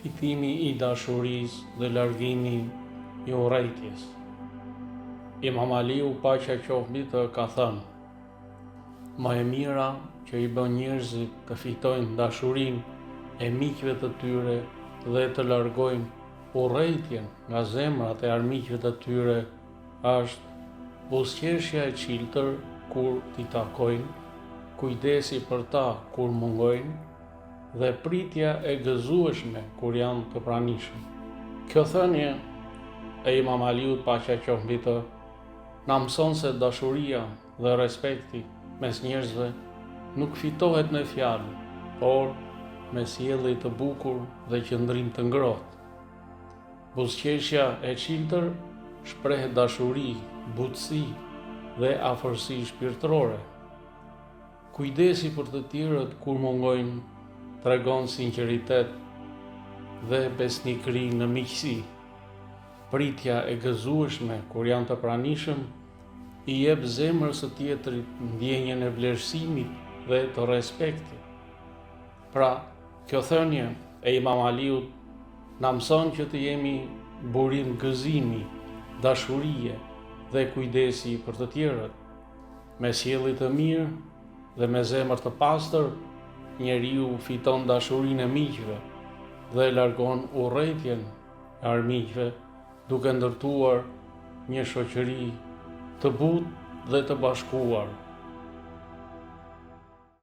Fitimi i dashurisë dhe largimi i urrejtjes. Imam Aliu, paqja qoftë mbi të, ka thënë: më e mira që i bën njerëzit të fitojnë dashurinë e miqve të tyre dhe të largojnë urrejtjen nga zemrat e armiqve të tyre është buzëqeshja e çiltër kur t'i takojnë, kujdesi për ta kur mungojnë dhe pritja e gëzueshme kur janë të pranishëm. Kjo thënie e Imam Aliut, paqja qoftë mbi të, na mëson se dashuria dhe respekti mes njerëzve nuk fitohet me fjalë, por me sjellje të bukur dhe qëndrim të ngrohtë. Buzëqeshja e çiltër shpreh dashuri, butësi dhe afërsi shpirtërore. Kujdesi për të tjerët kur mungojnë tregon sinqeritet dhe besnikëri në miqësi. Pritja e gëzueshme kur janë të pranishëm i jep zemrës së tjetrit ndjenjen e vlerësimit dhe të respektit. Pra, kjo thënie e Imam Aliut na mëson që të jemi burim gëzimi, dashurie dhe kujdesi për të tjerët. Me sjellje të mirë dhe me zemër të pastër, njeriu fiton dashurinë e miqve dhe largon urrejtjen e armiqve, duke ndërtuar një shoqëri të butë dhe të bashkuar.